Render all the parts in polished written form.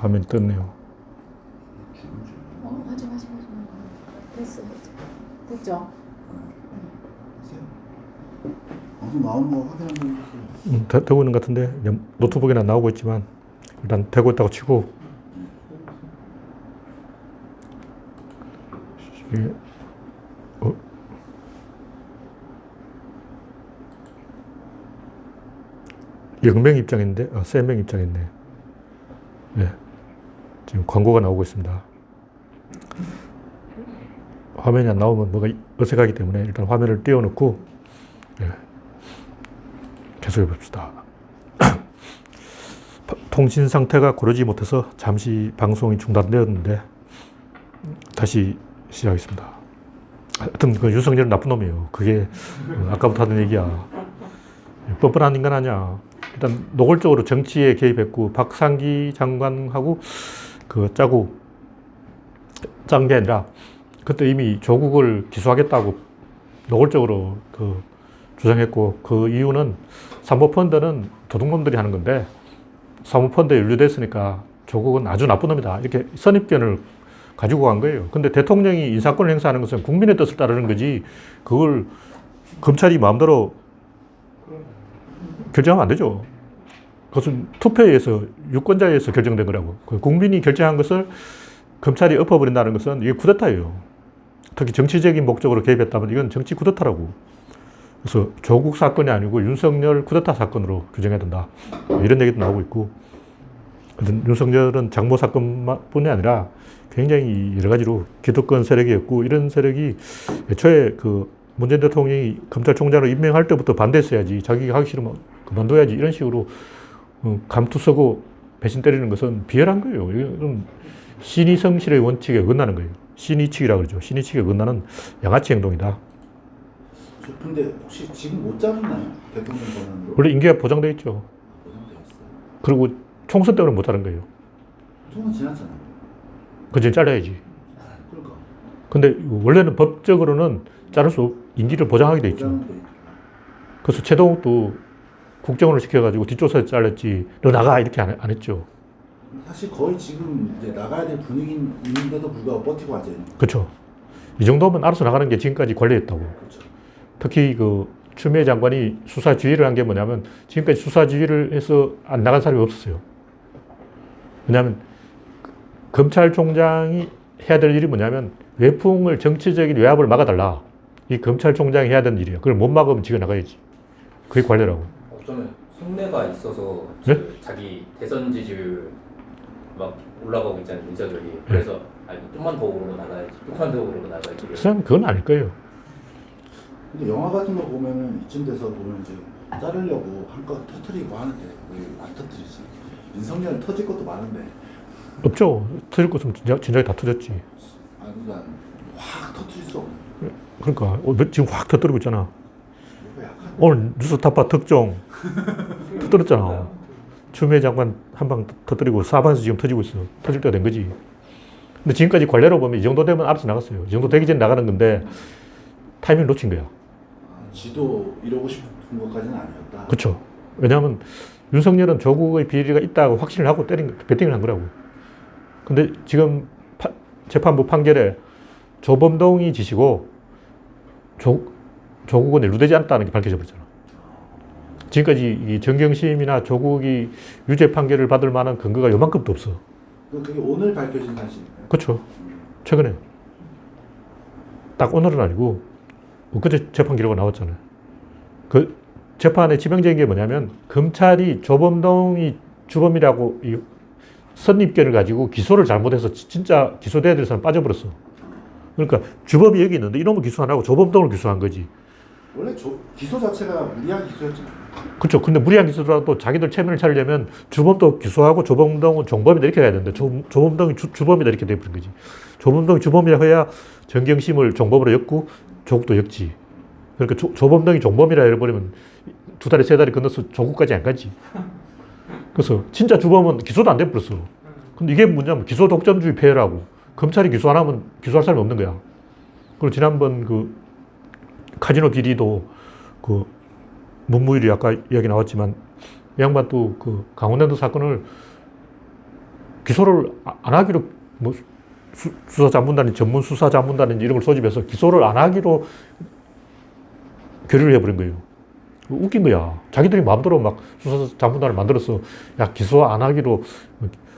화면이 떴네요. 하지 마. 됐어. 됐죠? 방송 나오는 거 확인 한번 해주세요. 되고 있는 것 같은데 노트북에나 나오고 있지만 일단 되고 있다고 치고 이게 영명 입장인데 3명 입장이네. 네. 지금 광고가 나오고 있습니다. 화면이 안 나오면 뭐가 어색하기 때문에 일단 화면을 띄워놓고 계속해 봅시다. 통신 상태가 고르지 못해서 잠시 방송이 중단되었는데 다시 시작하겠습니다. 하여튼 그 윤석열은 나쁜 놈이에요. 그게 아까부터 하던 얘기야. 뻔뻔한 인간 아니야. 일단 노골적으로 정치에 개입했고 박상기 장관하고 짜고 짠 게 아니라 그때 이미 조국을 기소하겠다고 노골적으로 주장했고 그 이유는 사모펀드는 도둑놈들이 하는 건데 사모펀드에 연루됐으니까 조국은 아주 나쁜 놈이다. 이렇게 선입견을 가지고 간 거예요. 근데 대통령이 인사권을 행사하는 것은 국민의 뜻을 따르는 거지 그걸 검찰이 마음대로 결정하면 안 되죠. 그것은 투표에 의해서 유권자에 의해서 결정된 거라고. 국민이 결정한 것을 검찰이 엎어버린다는 것은 이게 쿠데타예요. 특히 정치적인 목적으로 개입했다면 이건 정치 쿠데타라고. 그래서 조국 사건이 아니고 윤석열 쿠데타 사건으로 규정해야 된다. 이런 얘기도 나오고 있고. 윤석열은 장모 사건뿐이 아니라 굉장히 여러 가지로 기득권 세력이었고 이런 세력이 애초에 문재인 대통령이 검찰총장으로 임명할 때부터 반대했어야지. 자기가 하기 싫으면 그만둬야지. 이런 식으로 감투 쓰고 배신 때리는 것은 비열한 거예요. 이건 신의성실의 원칙에 어긋나는 거예요. 신의칙이라고 그러죠. 신의칙에 어긋나는 양아치 행동이다. 근데 혹시 지금 못 자르나요? 대통령 권한으로? 원래 임기가 보장되어 있죠. 보장되어 있어요. 그리고 총선 때문에 못 하는 거예요. 총선 지났잖아요. 그전 잘라야지. 그러니까. 근데 원래는 법적으로는 자를 수, 임기를 보장하게 돼 있죠. 그래서 최동욱도 국정원을 시켜가지고 뒷조사에 잘랐지. 너 나가 이렇게 안 했죠. 사실 거의 지금 이제 나가야 될 분위기인데도 불구하고 버티고 앉아 있는. 그렇죠. 이 정도면 알아서 나가는 게 지금까지 관례였다고. 그렇죠. 특히 추미애 장관이 수사 지휘를 한 게 뭐냐면 지금까지 수사 지휘를 해서 안 나간 사람이 없었어요. 왜냐하면 검찰총장이 해야 될 일이 뭐냐면 외풍을 정치적인 외압을 막아달라. 이 검찰총장이 해야 되는 일이야. 그걸 못 막으면 지가 나가야지. 그게 관례라고. 어쩌면 속내가 있어서 네? 자기 대선 지지율 막 올라가고 있잖아요, 윤석열이. 그래서 좀만 더 오르고 나가야지, 좀만 더 오르고 나가야지. 그냥 그건 아닐 거예요. 근데 영화 같은 거 보면은 이쯤 돼서 보면 이제 자르려고 한껏 터트리고 하는데 왜 안 터트리지? 윤석열 터질 것도 많은데. 없죠. 터질 것은 진작에 다 터졌지. 그러니까 확 터트릴 수 없네. 그러니까 지금 확 터뜨리고 있잖아. 약한. 오늘 뉴스타파 특종 터뜨렸잖아. 추미애 장관 한 방 터뜨리고 사방에서 지금 터지고 있어. 터질 때가 된 거지. 근데 지금까지 관례로 보면 이 정도 되면 알아서 나갔어요. 이 정도 되기 전에 나가는 건데 타이밍 놓친 거야. 지도 이러고 싶은 것까지는 아니었다. 그렇죠. 왜냐하면 윤석열은 조국의 비리가 있다고 확신을 하고 배팅을 한 거라고. 근데 지금 재판부 판결에 조범동이 지시고 조국은 연루되지 않았다는 게 밝혀져 버렸잖아. 지금까지 이 정경심이나 조국이 유죄 판결을 받을 만한 근거가 요만큼도 없어. 그게 오늘 밝혀진 사실인가요? 그렇죠. 최근에. 딱 오늘은 아니고 그제 재판 기록가 나왔잖아요. 그 재판의 치명적인 게 뭐냐면 검찰이 조범동이 주범이라고 이 선입견을 가지고 기소를 잘못해서 진짜 기소돼야 될 사람 빠져버렸어. 그러니까 주범이 여기 있는데 이놈을 기소 안 하고 조범동을 기소한 거지. 원래 기소 자체가 무리한 기소였잖아요. 그렇죠. 근데 무리한 기소라도 자기들 체면을 차리려면 주범도 기소하고 조범동은 종범이다 이렇게 가야 되는데 조범동이 주범이다 이렇게 돼버린 거지. 조범동이 주범이라 해야 정경심을 종범으로 엮고 조국도 엮지. 그러니까 조범동이 종범이라 해버리면 2다리 3다리 건너서 조국까지 안 가지. 그래서 진짜 주범은 기소도 안 돼버렸어. 근데 이게 뭐냐면 기소 독점주의 폐해라고. 검찰이 기소 안 하면 기소할 사람이 없는 거야. 그리고 지난번 카지노 비리도 문무일이 아까 이야기 나왔지만 이 양반 또 강원랜드 사건을 기소를 안 하기로 뭐 수사자문단이 전문 수사자문단이 이런 걸 소집해서 기소를 안 하기로 결의를 해버린 거예요. 웃긴 거야. 자기들이 마음대로 막 수사자문단을 만들어서 야 기소 안 하기로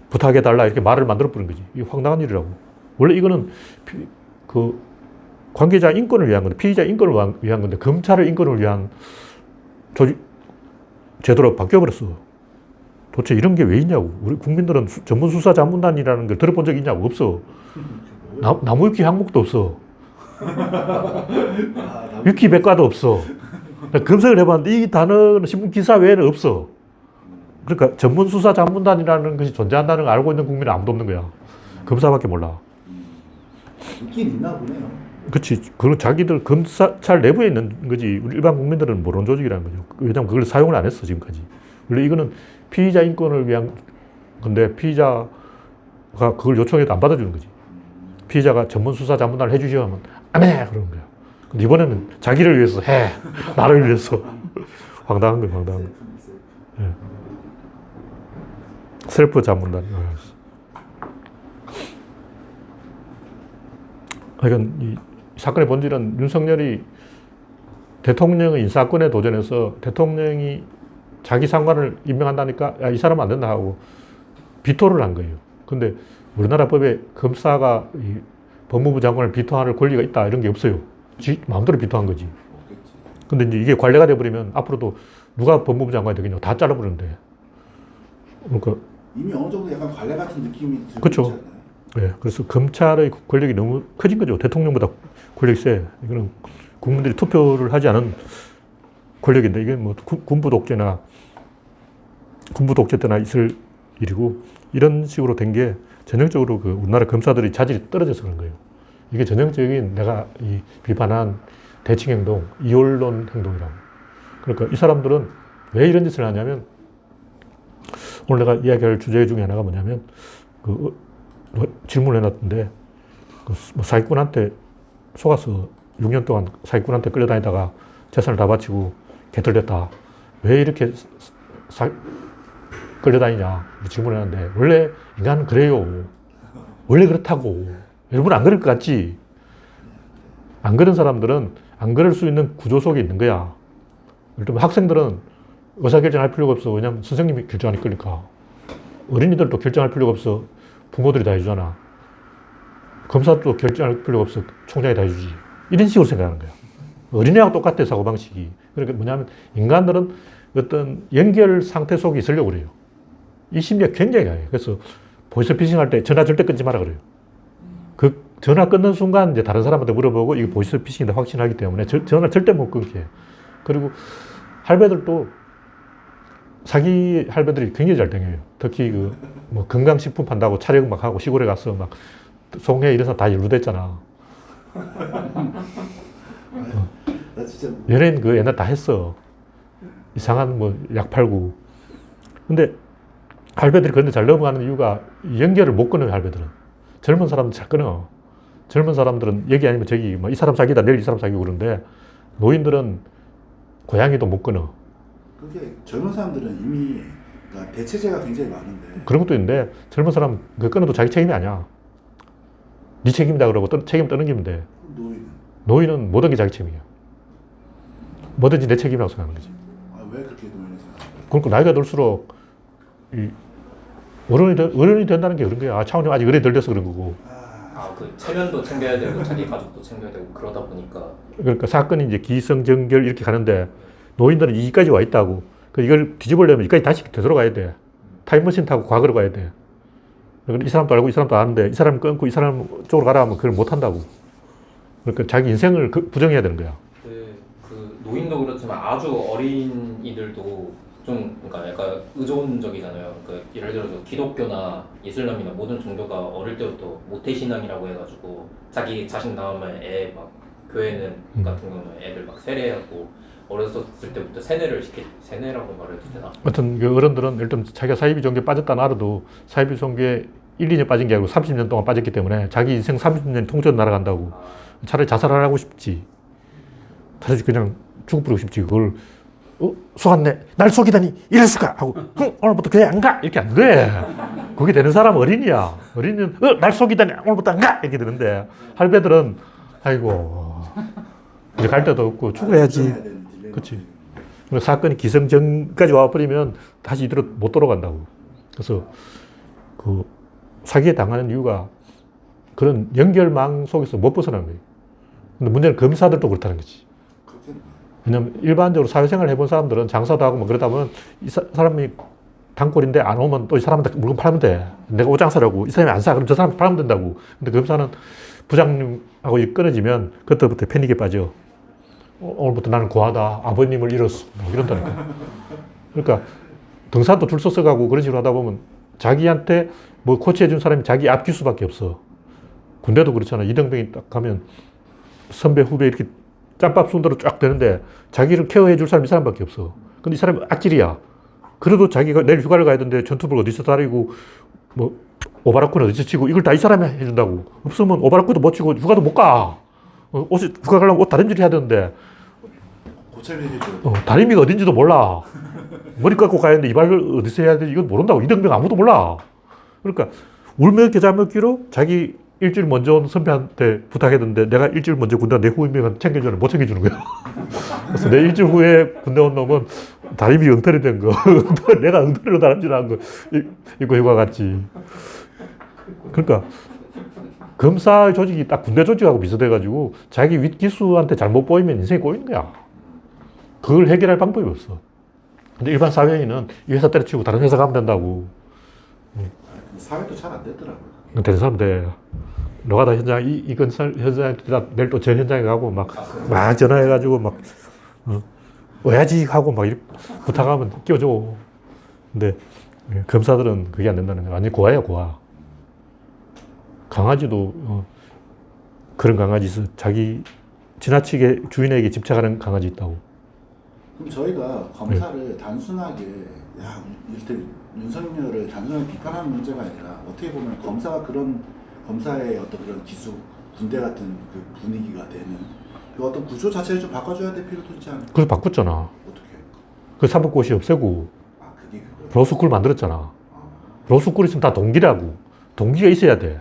부탁해달라 이렇게 말을 만들어버린 거지. 이게 황당한 일이라고. 원래 이거는 그 관계자 인권을 위한 건데 피의자 인권을 위한 건데 검찰의 인권을 위한 조직 제도로 바뀌어버렸어. 도대체 이런 게 왜 있냐고. 우리 국민들은 전문 수사자문단이라는 걸 들어본 적이 있냐고. 없어. 나무위키 항목도 없어. 위키 백과도 없어. 검색을 해봤는데 이 단어는 신문 기사 외에는 없어. 그러니까 전문 수사자문단이라는 것이 존재한다는 걸 알고 있는 국민은 아무도 없는 거야. 검사밖에 몰라. 있긴 있나 보네요. 그렇지. 그건 자기들 검찰 내부에 있는 거지. 우리 일반 국민들은 모르는 조직이라는 거죠. 왜냐하면 그걸 사용을 안 했어, 지금까지. 원래 이거는 피의자 인권을 위한 건데 피의자가 그걸 요청해도 안 받아주는 거지. 피의자가 전문 수사 자문단을 해주시오 하면 안 해! 그러는 거야. 근데 이번에는 자기를 위해서 해! 나를 위해서. 황당한 거야, 황당한 거. 예. 셀프 자문단. 그러니까 이 사건의 본질은 윤석열이 대통령의 인사권에 도전해서 대통령이 자기 상관을 임명한다니까 야, 이 사람 안 된다 하고 비토를 한 거예요. 근데 우리나라 법에 검사가 이 법무부 장관을 비토할 권리가 있다 이런 게 없어요. 지 마음대로 비토한 거지. 근데 이제 이게 관례가 돼버리면 앞으로도 누가 법무부 장관이 되겠냐고 다 잘라버리는데. 그러니까 이미 어느 정도 약간 관례 같은 느낌이 들고 그쵸. 있지 않나요? 네, 그래서 검찰의 권력이 너무 커진 거죠. 대통령보다 권력이 세. 이거는 국민들이 투표를 하지 않은 권력인데 이게 뭐 군부 독재나 군부 독재 때나 있을 일이고 이런 식으로 된 게 전형적으로 그 우리나라 검사들이 자질이 떨어져서 그런 거예요. 이게 전형적인 내가 이 비판한 대칭 행동, 이율론 행동이라고. 그러니까 이 사람들은 왜 이런 짓을 하냐면 오늘 내가 이야기할 주제 중에 하나가 뭐냐면 그 질문을 해놨던데 그 사기꾼한테 속아서 6년 동안 사기꾼한테 끌려다니다가 재산을 다 바치고 개털됐다. 왜 이렇게 끌려다니냐 질문을 했는데 원래 인간은 그래요. 원래 그렇다고. 여러분 안 그럴 것 같지? 안 그런 사람들은 안 그럴 수 있는 구조 속에 있는 거야. 예를 들면 학생들은 의사결정할 필요가 없어. 왜냐면 선생님이 결정하니까. 그러니까. 어린이들도 결정할 필요가 없어. 부모들이 다 해주잖아. 검사도 결정할 필요가 없어. 총장이 다 해주지. 이런 식으로 생각하는 거야. 어린애하고 똑같아, 사고방식이. 그러니까 뭐냐면 인간들은 어떤 연결 상태 속에 있으려고 그래요. 이 심리가 굉장히 강해요. 그래서 보이스피싱 할 때 전화 절대 끊지 마라 그래요. 그 전화 끊는 순간 이제 다른 사람한테 물어보고 이게 보이스피싱이다 확신하기 때문에 전화 절대 못 끊게 해요. 그리고 할배들도 사기 할배들이 굉장히 잘 땡겨요. 특히 그 뭐 건강식품 판다고 촬영 막 하고 시골에 가서 막 송해 이런 사람 다 연루됐잖아. 나 진짜 연예인 그 옛날 다 했어. 이상한 뭐 약 팔고. 근데 할배들이 그런데 잘 넘어가는 이유가 연결을 못 끊어요, 할배들은. 젊은 사람들 잘 끊어. 젊은 사람들은 여기 아니면 저기 뭐 이 사람 사기다, 내일 이 사람 사기고 그러는데 노인들은 고양이도 못 끊어. 그게 젊은 사람들은 이미 그러니까 대체제가 굉장히 많은데 그런 것도 있는데 젊은 사람 그 끊어도 자기 책임이 아니야. 네 책임이다 그러고 책임 떠넘기면 돼. 노인은 모든 게 자기 책임이야. 뭐든지 내 책임이라고 생각하는 거지. 왜 그렇게 노인을 생각할까요? 그러니까 나이가 들수록 이 어른이 된다는 게 그런 거야. 아, 차원이 아직 어른이 덜 돼서 그런 거고. 그 체면도 챙겨야 되고 자기 가족도 챙겨야 되고 그러다 보니까 그러니까 사건이 이제 기성정결 이렇게 가는데 노인들은 여기까지 와 있다고. 이걸 뒤집으려면 여기까지 다시 되돌아가야 돼. 타임머신 타고 과거로 가야 돼. 이 사람도 알고 이 사람도 아는데 이 사람 끊고 이 사람 쪽으로 가라 하면 그걸 못 한다고. 그러니까 자기 인생을 부정해야 되는 거야. 그 노인도 그렇지만 아주 어린이들도 좀 그러니까 약간 의존적이잖아요. 그러니까 예를 들어서 기독교나 이슬람이나 모든 종교가 어릴 때부터 모태신앙이라고 해가지고 자기 자식 낳으면 애 막 교회는 같은 경우는 애들 막 세례하고 어렸을 때부터 세뇌라고 말해도 되나? 하여튼 그 어른들은 일단 자기가 사이비 종교에 빠졌다 알아도 사이비 종교에 1, 2년 빠진 게 아니고 30년 동안 빠졌기 때문에 자기 인생 30년 통째로 날아간다고. 차라리 자살을 하고 싶지. 차라리 그냥 죽어버리고 싶지. 그걸 속았네. 날 속이다니 이럴 수가 하고 오늘부터 교회 안 가. 이렇게 안 돼. 그게 되는 사람은 어린이야. 어린이는 날 속이다니 오늘부터 안 가! 이렇게 되는데 할배들은 아이고 이제 갈 데도 없고 죽어야지. 해야 되는 딜레마지. 그치. 사건이 기성전까지 와버리면 다시 이대로 못 돌아간다고. 그래서 그 사기에 당하는 이유가 그런 연결망 속에서 못 벗어나는 거예요. 근데 문제는 검사들도 그렇다는 거지. 그렇게 왜냐면 일반적으로 사회생활 해본 사람들은 장사도 하고 뭐 그러다 보면 이 사람이 단골인데 안 오면 또 이 사람한테 물건 팔면 돼. 내가 옷장사라고 이 사람이 안 사. 그럼 저 사람 팔면 된다고. 근데 검사는 부장님하고 일 끊어지면 그때부터 패닉에 빠져. 오늘부터 나는 고하다. 아버님을 잃었어. 뭐 이런다니까. 그러니까 등산도 줄 서서 가고 그런 식으로 하다 보면 자기한테 뭐 코치해준 사람이 자기 앞 기수밖에 없어. 군대도 그렇잖아. 이등병이 딱 가면 선배, 후배 이렇게 짬밥 순대로 쫙 되는데 자기를 케어해줄 사람이 이 사람밖에 없어. 근데 이 사람이 악질이야. 그래도 자기가 내일 휴가를 가야 되는데 전투복 어디서 다리고 뭐 오바라쿠는 어디서 치고 이걸 다 이 사람이 해준다고. 없으면 오바라쿠도 못 치고 휴가도 못 가. 옷이 휴가 가려면 옷 다림질 해야 되는데 고철이 해줘요. 다리미가 어딘지도 몰라. 머리 깎고 가야 되는데 이발을 어디서 해야 되지 이건 모른다고. 이등병 아무도 몰라. 그러니까 울며 겨자 먹기로 자기 일주일 먼저 온 선배한테 부탁했는데 내가 일주일 먼저 군대 내 후임병한테 챙겨주는 못 챙겨주는 거야. 그래서 내 일주일 후에 군대 온 놈은 다리미 엉터리 된 거. 내가 엉터리로 다림질한 거. 이거 휴가 갔지. 그러니까 검사 조직이 딱 군대 조직하고 비슷해가지고 자기 윗기수한테 잘못 보이면 인생이 꼬이는 거야. 그걸 해결할 방법이 없어. 근데 일반 사회인은 이 회사 때려치우고 다른 회사 가면 된다고. 사회도 잘 안 되더라고요. 되는 사람 돼. 노가다 현장, 이 건설 현장에 내일 또 저 현장에 가고 막 전화해가지고 막, 와야지 하고 막 이렇게 부탁하면 끼워줘. 근데 검사들은 그게 안 된다는 거야. 완전히 고아야, 고아. 강아지도 그런 강아지 있어. 자기 지나치게 주인에게 집착하는 강아지 있다고. 그럼 저희가 검사를 단순하게 이를테 윤석열을 단순하게 비판하는 문제가 아니라 어떻게 보면 검사가 그런 검사의 어떤 그런 기수 군대 같은 그 분위기가 되는 그 어떤 구조 자체를 좀 바꿔줘야 될 필요도 있지 않을까? 그래서 바꿨잖아. 어떻게? 그 사법고시 없애고 그게 그거예요. 로스쿨 만들었잖아. 로스쿨 있으면 다 동기라고. 동기가 있어야 돼.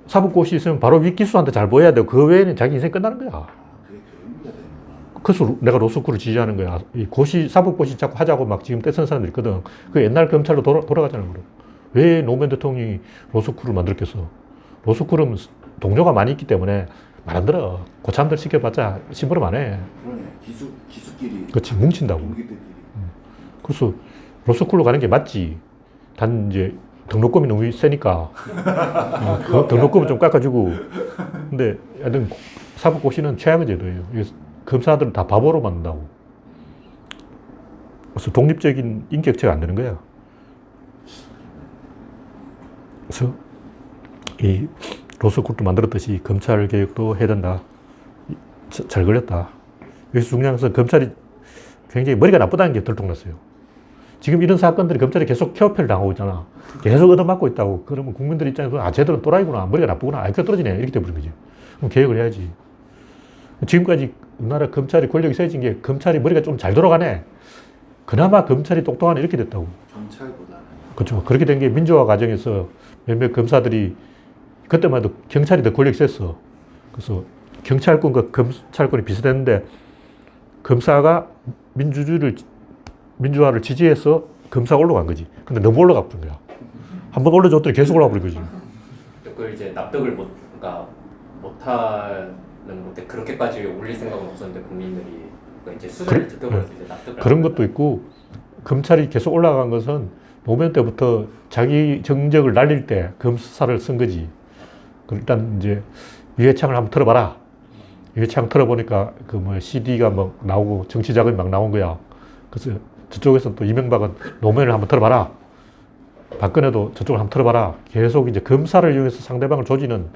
사법고시 있으면 바로 윗기수한테 잘 보여야 되고 그 외에는 자기 인생 끝나는 거야. 그게 그 의미가 되는구나. 그래서 내가 로스쿨을 지지하는 거야. 이 고시, 사법고시 자꾸 하자고 막 지금 떼쓰는 사람들 있거든. 그 옛날 검찰로 돌아가잖아. 그럼. 왜 노무현 대통령이 로스쿨을 만들었겠어? 로스쿨은 동료가 많이 있기 때문에 말 안 들어. 고참들 시켜봤자 심부름 안 해. 그러네. 기수끼리. 그렇지, 뭉친다고. 동기들끼리. 그래서 로스쿨로 가는 게 맞지. 단 이제 등록금이 너무 세니까 그 등록금을 좀 깎아주고. 근데 하여튼 사법고시는 최악의 제도예요. 검사들은 다 바보로 만든다고. 그래서 독립적인 인격체가 안 되는 거야. 그래서 이 로스쿨도 만들었듯이 검찰 개혁도 해야 된다. 잘 걸렸다. 여기서 중요한 것은 검찰이 굉장히 머리가 나쁘다는 게 들통났어요. 지금 이런 사건들이 검찰이 계속 케어패를 당하고 있잖아. 계속 얻어맞고 있다고. 그러면 국민들 입장에서 쟤들은 또라이구나. 머리가 나쁘구나. IQ가 떨어지네. 이렇게 돼버린 거지. 그럼 개혁을 해야지. 지금까지 우리나라 검찰이 권력이 세진 게 검찰이 머리가 좀 잘 돌아가네. 그나마 검찰이 똑똑하네. 이렇게 됐다고. 경찰보다는. 그렇죠. 그렇게 된 게 민주화 과정에서 몇몇 검사들이 그때만 해도 경찰이 더 권력이 셌어. 그래서 경찰권과 검찰권이 비슷했는데 검사가 민주화를 지지해서 검사가 올라간 거지. 근데 너무 올라가 버린 거야. 한번 올려줬더니 계속 올라가 버린 거지. 그걸 이제 납득을 못하는 건데 그렇게까지 올릴 생각은 없었는데 국민들이 이제 수사를 지켜보면서 이제 납득을 그런 것도 있고 검찰이 계속 올라간 것은 노무현 때부터 자기 정적을 날릴 때 검사를 쓴 거지. 일단 이제 유해창을 한번 틀어봐라. 유해창 틀어보니까 그 뭐 CD가 막 나오고 정치 자금이 막 나온 거야. 그래서 저쪽에서는 또 이명박은 노무현을 한번 틀어봐라. 박근혜도 저쪽을 한번 틀어봐라. 계속 이제 검사를 이용해서 상대방을 조지는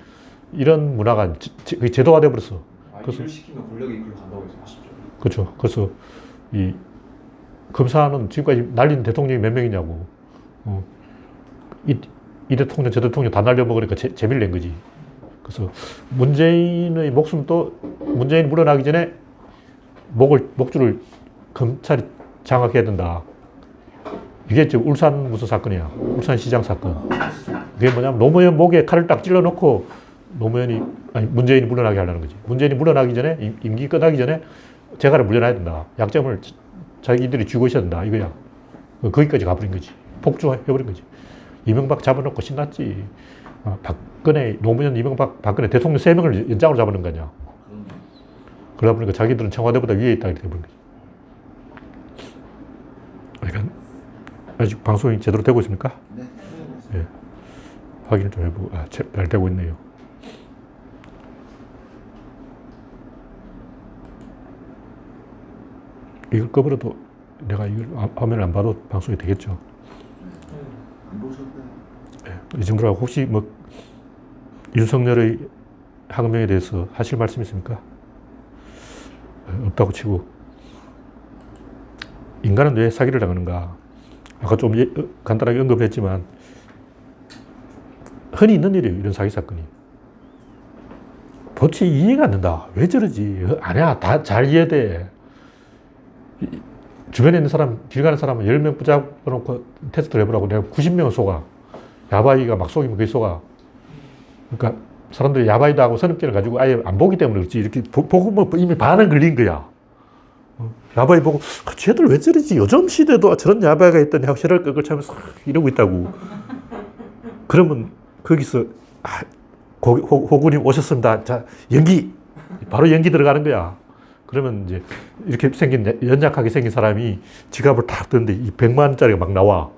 이런 문화가 제도화돼 버렸어. 그래서 일을 시키면 권력이 이끌로 간다고 해서 하시죠. 그렇죠. 그래서 이 검사는 지금까지 날린 대통령이 몇 명이냐고. 이 대통령, 저 대통령 다 날려먹으니까 재미를 낸 거지. 그래서 문재인의 목숨도 문재인 물러나기 전에 목줄을 검찰이 장악해야 된다. 이게 지금 울산 무슨 사건이야. 울산시장 사건. 그게 뭐냐면 노무현 목에 칼을 딱 찔러놓고 문재인이 물러나게 하려는 거지. 문재인이 물러나기 전에, 임기 끝나기 전에 재갈을 물려놔야 된다. 약점을 자기들이 쥐고 있어야 된다. 이거야. 거기까지 가버린 거지. 폭주해버린 거지. 이명박 잡아놓고 신났지. 노무현, 이명박, 박근혜 대통령 3명을 연장으로 잡아놓은 거 아니야. 그러다 보니까 자기들은 청와대보다 위에 있다 이렇게 돼버린 거지. 그러니까 아직 방송이 제대로 되고 있습니까? 네. 예. 확인을 좀 해보고, 잘 되고 있네요. 이걸 꺼버려도 내가 이걸 화면을 안 봐도 방송이 되겠죠. 안 보셨나요? 예. 이 정도라고 혹시 뭐 윤석열의 항명에 대해서 하실 말씀 있습니까? 없다고 치고. 인간은 왜 사기를 당하는가? 아까 좀 간단하게 언급을 했지만 흔히 있는 일이에요. 이런 사기 사건이. 도대체 이해가 안 된다. 왜 저러지? 아니야. 다 잘 이해돼. 주변에 있는 사람, 길 가는 사람은 10명 붙잡아놓고 테스트를 해보라고. 내가 90명은 속아. 야바이가 막 속이면 그게 속아. 그러니까 사람들이 야바이다 하고 선입견을 가지고 아예 안 보기 때문에 그렇지. 이렇게 보고 뭐 이미 반은 걸린 거야. 야바이 보고 쟤들 왜 저러지? 요즘 시대도 저런 야바이가 있더니 하고 혀를 끄끌 차면서 이러고 있다고. 그러면 거기서 호구님 오셨습니다. 자, 연기! 바로 연기 들어가는 거야. 그러면 이제 이렇게 연약하게 생긴 사람이 지갑을 탁 드는데 이 100만 원짜리가 막 나와.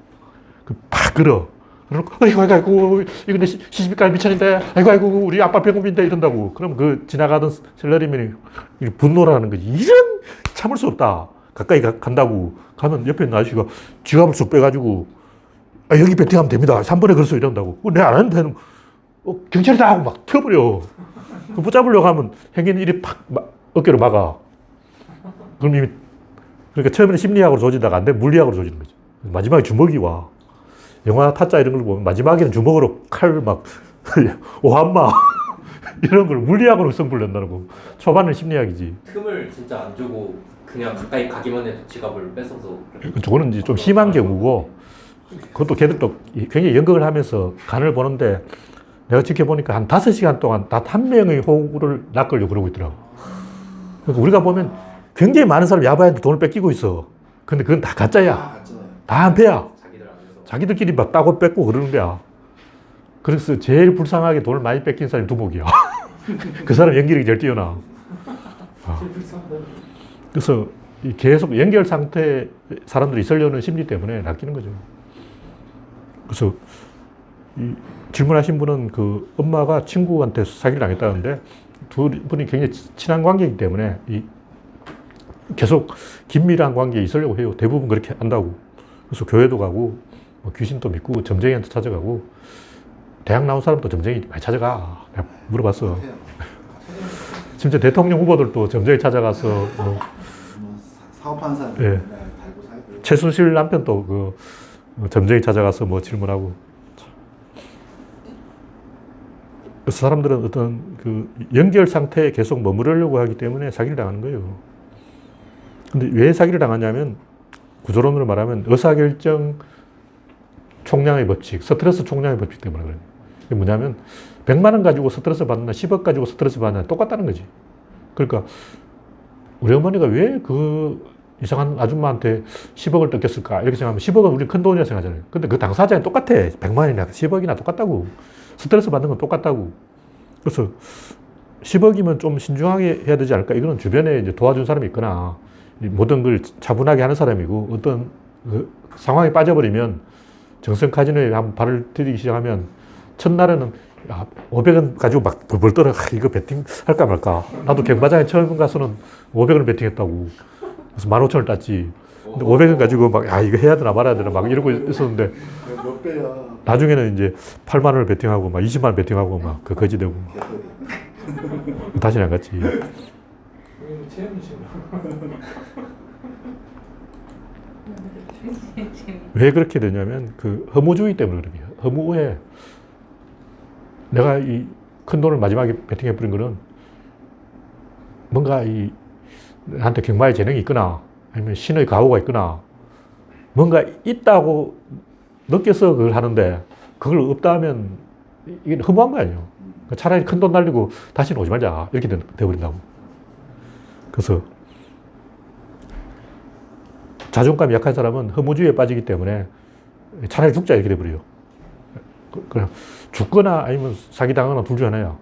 팍 끌어. 그러고 아이고 이거 내 시집갈 미천인데 아이고 우리 아빠 배고픈데 이런다고. 그럼 그 지나가던 셀러리맨이 분노를 하는 거지. 이런 참을 수 없다. 가까이 간다고. 가면 옆에 있는 아저씨가 지갑을 쑥 빼가지고 여기 배팅하면 됩니다. 3번에 걸어서 이런다고. 내가 안 하는데 경찰이다 하고 막 튀어버려. 붙잡으려고 하면 행인 일이 팍 어깨로 막아. 그럼 이미 그러니까 처음에는 심리학으로 조지다가 안 돼. 물리학으로 조지는 거지. 마지막에 주먹이 와. 영화 타짜 이런 걸 보면 마지막에는 주먹으로 칼 막 오한마 이런 걸 물리학으로 승부를 낸다는 거. 초반은 심리학이지. 틈을 진짜 안 주고 그냥 가까이 가기만 해도 지갑을 뺏어서. 저거는 이제 좀 심한 경우고, 그것도 걔들도 굉장히 연극을 하면서 간을 보는데 내가 지켜보니까 한 5시간 동안 단 한 명의 호구를 낚으려고 그러고 있더라고. 그러니까 우리가 보면 굉장히 많은 사람이 야바이한테 돈을 뺏기고 있어. 근데 그건 다 가짜야. 다 한패야. 자기들끼리 막 따고 뺏고 그러는 거야. 그래서 제일 불쌍하게 돈을 많이 뺏긴 사람이 두목이야. 그 사람 연기력이 제일 뛰어나. 그래서 계속 연결 상태에 사람들이 있으려는 심리 때문에 낚이는 거죠. 그래서 질문하신 분은 그 엄마가 친구한테 사기를 당했다는데 두 분이 굉장히 친한 관계이기 때문에 계속 긴밀한 관계에 있으려고 해요. 대부분 그렇게 한다고. 그래서 교회도 가고 뭐 귀신도 믿고 점쟁이한테 찾아가고 대학 나온 사람도 점쟁이 많이 찾아가. 내가 물어봤어. 심지어 대통령 후보들도 점쟁이 찾아가서 사업하는 사람 예. 달고 살고. 최순실 남편도 그 점쟁이 찾아가서 뭐 질문하고. 그래서 사람들은 어떤 그 연결 상태에 계속 머무르려고 하기 때문에 사기를 당하는 거예요. 근데 왜 사기를 당하냐면 구조론으로 말하면 의사결정 총량의 법칙, 스트레스 총량의 법칙 때문에 그래요. 이게 뭐냐면 100만 원 가지고 스트레스 받느냐 10억 가지고 스트레스 받느냐 똑같다는 거지. 그러니까 우리 어머니가 왜 그 이상한 아줌마한테 10억을 뜯겼을까 이렇게 생각하면 10억은 우리 큰 돈이라 생각하잖아요. 근데 그 당사자는 똑같아. 100만이나 10억이나 똑같다고. 스트레스 받는 건 똑같다고. 그래서 10억이면 좀 신중하게 해야 되지 않을까. 이거는 주변에 이제 도와준 사람이 있거나 모든 걸 차분하게 하는 사람이고 어떤 그 상황에 빠져버리면 정성 카지노에 한번 발을 들이기 시작하면 첫날에는 500원 가지고 막 벌벌 떨어. 이거 베팅 할까 말까. 나도 경마장에 처음 가서는 500원을 베팅했다고. 그래서 15,000원을 땄지. 근데 500원 가지고 막 이거 해야 되나 말아야 되나 막 이러고 있었는데 몇 배야. 나중에는 이제 8만 원을 베팅하고 막 20만 원 베팅하고 막 그 거지 되고 다시는 안 갔지. 왜 그렇게 되냐면 그 허무주의 때문에 그래요. 허무해. 내가 이 큰 돈을 마지막에 베팅해버린 거는 뭔가 나한테 경마의 재능이 있거나 아니면 신의 가호가 있거나 뭔가 있다고 느껴서 그걸 하는데 그걸 없다 하면 이게 허무한 거 아니에요. 차라리 큰 돈 날리고 다시는 오지 말자 이렇게 돼버린다고. 그래서 자존감이 약한 사람은 허무주의에 빠지기 때문에 차라리 죽자 이렇게 돼버려요. 그냥 죽거나 아니면 사기당하거나 둘 중 하나야.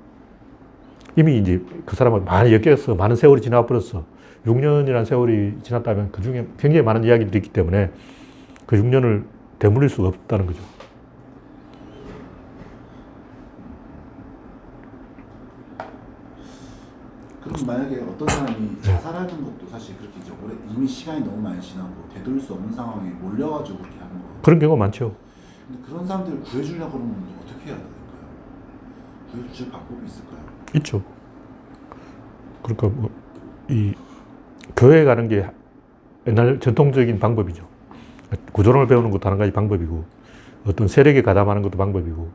이미 이제 그 사람은 많이 엮여서 많은 세월이 지나와 버렸어. 6년이라는 세월이 지났다면 그 중에 굉장히 많은 이야기들이 있기 때문에 그 6년을 되물릴 수가 없다는 거죠. 그럼 만약에 어떤 사람이 자살하는 것도 사실 그렇게 이제 오래 이미 시간이 너무 많이 지나고 되돌릴 수 없는 상황에 몰려가지고 그렇게 하는 거예요. 그런 경우가 많죠. 근데 그런 사람들을 구해주려고 그러면 어떻게 해야 될까요? 구해줄 방법이 있을까요? 있죠. 그러니까 뭐 이 교회 가는 게 옛날 전통적인 방법이죠. 구조론을 배우는 것도 한 가지 방법이고 어떤 세력에 가담하는 것도 방법이고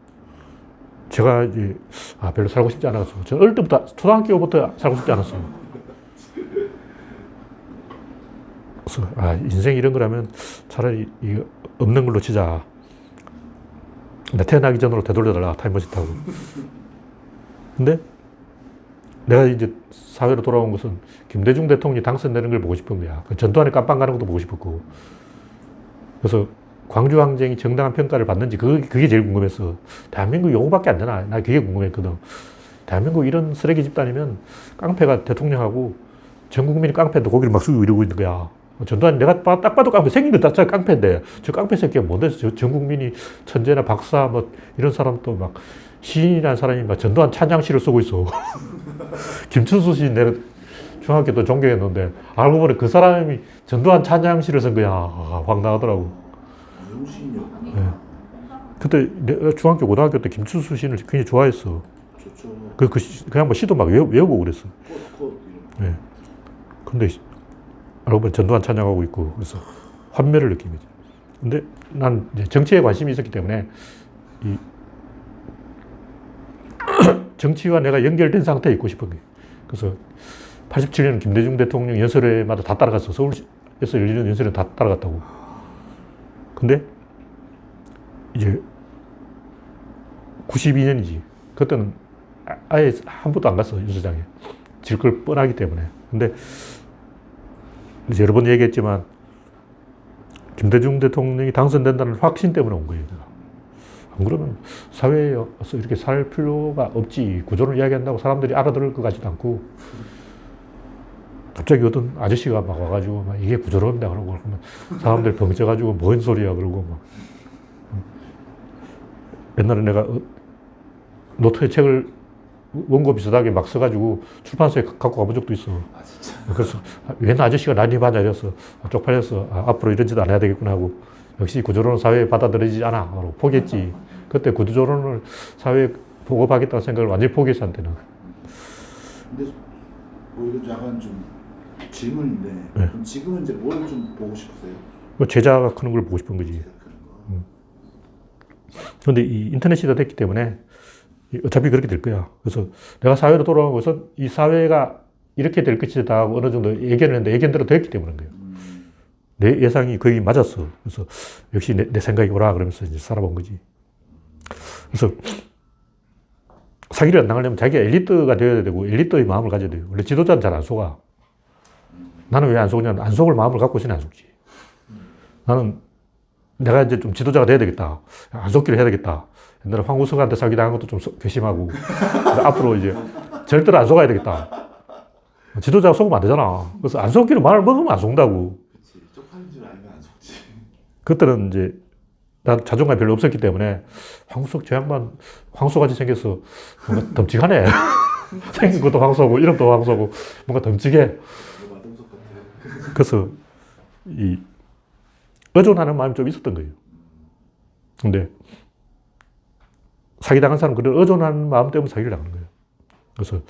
제가 이제 별로 살고 싶지 않았어요. 저 어릴 때부터 초등학교부터 살고 싶지 않았어요. 그래서 인생 이런 거라면 차라리 이거 없는 걸로 치자. 나 태어나기 전으로 되돌려달라 타임머신 타고. 근데 내가 이제 사회로 돌아온 것은 김대중 대통령이 당선되는 걸 보고 싶은 거야. 전두환이 깜빵 가는 것도 보고 싶었고. 그래서 광주항쟁이 정당한 평가를 받는지 그게 제일 궁금했어. 대한민국 요거밖에 안 되나? 나 그게 궁금했거든. 대한민국 이런 쓰레기 집단이면 깡패가 대통령하고 전 국민이 깡패인데 고기를 막 쑥 이러고 있는 거야. 전두환이 내가 딱 봐도 깡패, 생긴 거 딱 깡패인데 저 깡패 새끼가 뭔데 전 국민이 천재나 박사 뭐 이런 사람도 막 시인이라는 사람이 막 전두환 찬양시를 쓰고 있어. 김춘수 시인 내가 중학교 때 존경했는데 알고 보니 그 사람이 전두환 찬양시를 쓴 거야. 황당하더라고. 영신이요. 네. 그때 내가 중학교, 고등학교 때 김춘수 시인을 굉장히 좋아했어. 좋죠. 그냥 뭐 시도 막 외우고 그랬어. 꽃 네. 근데 알고 보니 전두환 찬양하고 있고 그래서 환멸을 느낀 거지. 근데 난 이제 정치에 관심이 있었기 때문에 이 정치와 내가 연결된 상태에 있고 싶은 거예요. 그래서 87년 김대중 대통령 연설회마다 다 따라갔어. 서울에서 열리는 연설회 다 따라갔다고. 근데 이제 92년이지. 그때는 아예 한 번도 안 갔어, 연설장에. 질 걸 뻔하기 때문에. 근데 이제 여러 번 얘기했지만 김대중 대통령이 당선된다는 확신 때문에 온 거예요. 안 그러면 사회에서 이렇게 살 필요가 없지. 구조를 이야기한다고 사람들이 알아들을 것 같지도 않고 갑자기 어떤 아저씨가 막 와가지고 막 이게 구조론이다 그러고 그러면 사람들이 벙쪄가지고 뭔 소리야 그러고 막. 옛날에 내가 노트에 책을 원고 비슷하게 막 써가지고 출판사에 갖고 가본 적도 있어. 아 진짜. 그래서 웬 아저씨가 난입하냐 이랬어. 쪽팔렸어. 앞으로 이런 짓 안 해야 되겠구나 하고 역시 구조론은 사회에 받아들이지 않아. 그러고 포기했지. 그때 구조론을 사회에 보급하겠다는 생각을 완전히 포기했어, 한테는. 근데 오히려 약간 좀 질문인데 네. 그럼 지금은 이제 뭘 좀 보고 싶으세요? 뭐 제자가 크는 걸 보고 싶은 거지. 그런 거. 그런데 이 인터넷 시대가 됐기 때문에 어차피 그렇게 될 거야. 그래서 내가 사회로 돌아온 것은 이 사회가 이렇게 될 것이다 하고 어느 정도 예견을 했는데 예견대로 됐기 때문인 거예요. 내 예상이 거의 맞았어. 그래서 역시 내 생각이 옳아 그러면서 이제 살아본 거지. 그래서 사기를 안 당하려면 자기가 엘리트가 되어야 되고 엘리트의 마음을 가져야 돼요. 원래 지도자는 잘 안 속아. 나는 왜 안 속냐면 안 속을 마음을 갖고 있으니 안 속지. 나는 내가 이제 좀 지도자가 돼야 되겠다. 안 속기를 해야 되겠다. 옛날에 황우석한테 사기당한 것도 좀 괘씸하고 앞으로 이제 절대로 안 속아야 되겠다. 지도자가 속으면 안 되잖아. 그래서 안 속기를 마음을 먹으면 안 속는다고. 그렇지. 쪽팔린 줄 알면 안 속지. 그때는 이제 난 자존감이 별로 없었기 때문에 황우석 저 양반 황소같이 생겨서 뭔가 덤직하네. 생긴 것도 황소고 이름도 황소고 뭔가 덤직해. 마동석 같아. 그래서 이 의존하는 마음이 좀 있었던 거예요. 근데 사기당한 사람은 그런 의존하는 마음 때문에 사기를 당하는 거예요. 그래서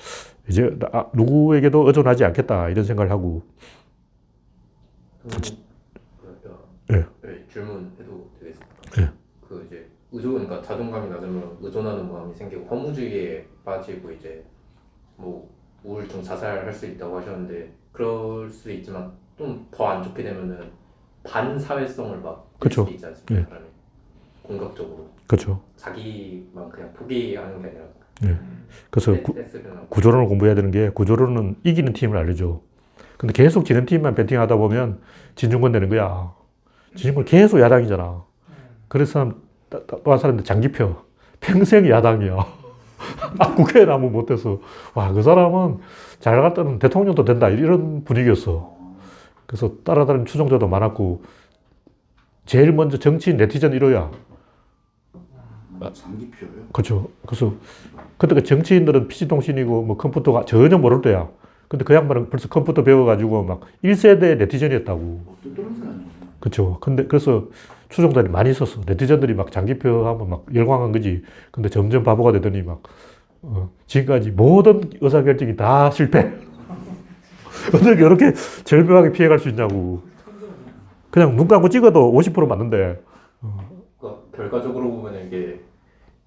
이제 누구에게도 의존하지 않겠다 이런 생각을 하고. 네. 네, 질문해도 되겠습니까? 네. 그 이제 그러니까 자존감이 낮으면 의존하는 마음이 생기고 허무주의에 빠지고 이제 뭐 우울증 자살할 수 있다고 하셨는데 그럴 수 있지만 좀 더 안 좋게 되면은 반사회성을 막 그쵸. 수도 있지 않습니까? 예. 사람이 공격적으로 그렇죠. 자기만 그냥 포기하는 게 아니라 그래서 댄스를 하고. 구조론을 공부해야 되는 게 구조론은 이기는 팀을 알려줘. 근데 계속 지는 팀만 배팅하다 보면 진중권 되는 거야. 진중권 계속 야당이잖아. 그래서 또 한 사람인데 장기표 평생 야당이야. 국회에 아무 못해서 와, 그 사람은 잘 갔다는 대통령도 된다 이런 분위기였어. 그래서 따라다니는 추종자도 많았고 제일 먼저 정치인 네티즌 1호야. 장기표요? 그렇죠. 그래서 그때 그 정치인들은 PC통신이고 뭐 컴퓨터가 전혀 모를 때야. 근데 그 양반은 벌써 컴퓨터 배워가지고 막 1세대 네티즌이었다고. 뜻떠는 사람이요. 그렇죠. 근데 그래서 추종자들이 많이 있었어. 네티즌들이 막 장기표 하면 막 열광한 거지. 근데 점점 바보가 되더니 막 지금까지 모든 의사결정이 다 실패. 어떻게 이렇게 절묘하게 피해갈 수 있냐고. 그냥 눈 감고 찍어도 50% 맞는데. 그러니까 결과적으로 보면 이게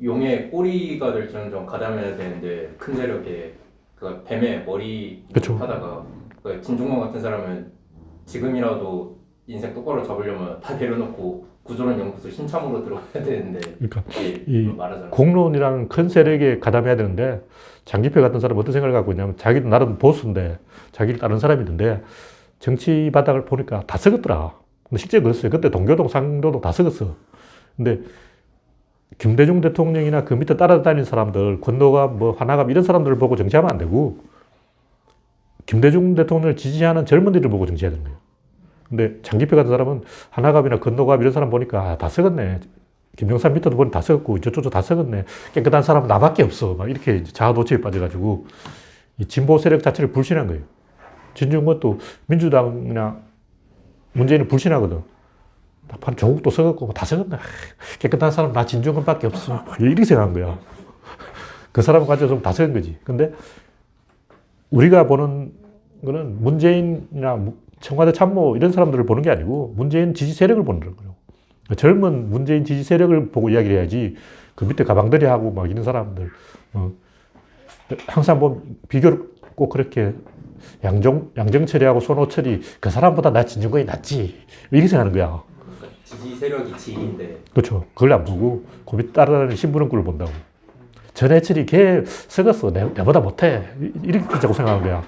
용의 꼬리가 될지언정 가담해야 되는데 큰 세력에 그 뱀의 머리 그쵸. 하다가 그 진중권 같은 사람은 지금이라도 인생 똑바로 잡으려면 다 내려놓고 구조론 연구소 신참으로 들어가야 되는데 그러니까 이게 이 말하잖아요. 공론이라는 큰 세력에 가담해야 되는데 장기표 같은 사람은 어떤 생각을 갖고 있냐면 자기도 나름 보수인데 자기를 따르는 사람이던데 정치 바닥을 보니까 다 썩었더라. 근데 실제 그랬어요. 그때 동교동, 상교동 다 썩었어. 근데 김대중 대통령이나 그 밑에 따라다니는 사람들, 권노갑, 뭐 하나갑 이런 사람들을 보고 정치하면 안 되고 김대중 대통령을 지지하는 젊은이들 보고 정치해야 되는 거예요. 근데 장기표 같은 사람은 하나갑이나 권노갑 이런 사람 보니까 다 썩었네. 김영삼 밑에도 보니 다 썩었고 저쪽도 다 썩었네. 깨끗한 사람은 나밖에 없어. 막 이렇게 자아도취에 빠져가지고 이 진보 세력 자체를 불신한 거예요. 진중권도 민주당이나 문재인을 불신하거든. 반 조국도 썩었고 다 썩었네. 깨끗한 사람 나 진중권밖에 없어. 이렇게 생각한 거야. 그 사람을 가지고 다 썩은 거지. 근데 우리가 보는 거는 문재인이나 청와대 참모 이런 사람들을 보는 게 아니고 문재인 지지 세력을 보는 거예요. 젊은 문재인 지지 세력을 보고 이야기를 해야지 그 밑에 가방들이 하고 막 이런 사람들 항상 보면 비교를 꼭 그렇게 양정철이하고 손호철이 그 사람보다 나 진중권이 낫지 이렇게 생각하는 거야. 그러니까 지지 세력이 지인데 그렇죠. 그걸 안 보고 그 밑에 따라다니는 신부름꾼을 본다고. 전해철이 걔 썩었어. 내보다 못해. 이렇게 자꾸 생각하는 거야.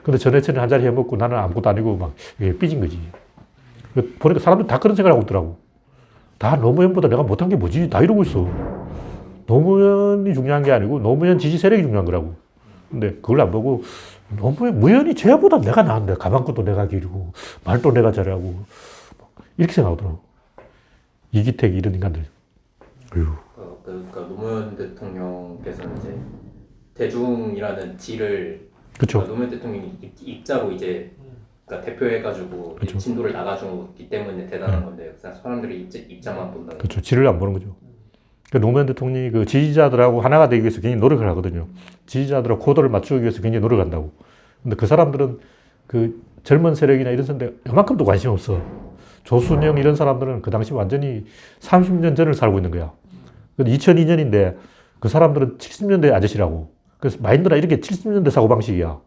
근데 전해철은 한 자리 해먹고 나는 아무것도 아니고 막 삐진 거지. 보니까 사람들이 다 그런 생각을 하고 있더라고. 다 노무현보다 내가 못한 게 뭐지? 다 이러고 있어. 노무현이 중요한 게 아니고 노무현 지지 세력이 중요한 거라고. 근데 그걸 안 보고 무현이 쟤보다 내가 나은데 가방끈도 내가 길고 말도 내가 잘하고 이렇게 생각하더라고. 이기택 이런 인간들. 어휴. 그러니까 노무현 대통령께서는 이제 대중이라는 질을 그렇죠. 그러니까 노무현 대통령이 입자로 이제 그러니까 대표해가지고 그쵸. 진도를 나가주기 때문에 대단한 건데 그냥 사람들이 입자만 본다는 그렇죠. 질을 안 보는 거죠. 노무현 대통령이 그 지지자들하고 하나가 되기 위해서 굉장히 노력을 하거든요. 지지자들하고 코드를 맞추기 위해서 굉장히 노력한다고. 근데 그 사람들은 그 젊은 세력이나 이런 사람들 이만큼도 관심 없어. 조순영 이런 사람들은 그 당시 완전히 30년 전을 살고 있는 거야. 2002년인데 그 사람들은 70년대 아저씨라고. 그래서 마인드가 이렇게 70년대 사고방식이야.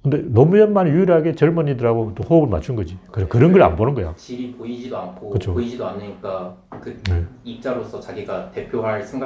근데 노무현만 유일하게 젊은이들하고 또 호흡을 맞춘 거지. 그런 걸 안 보는 거야. 질이 보이지도 않고 그쵸. 보이지도 않으니까 그 입자로서 자기가 대표할 생각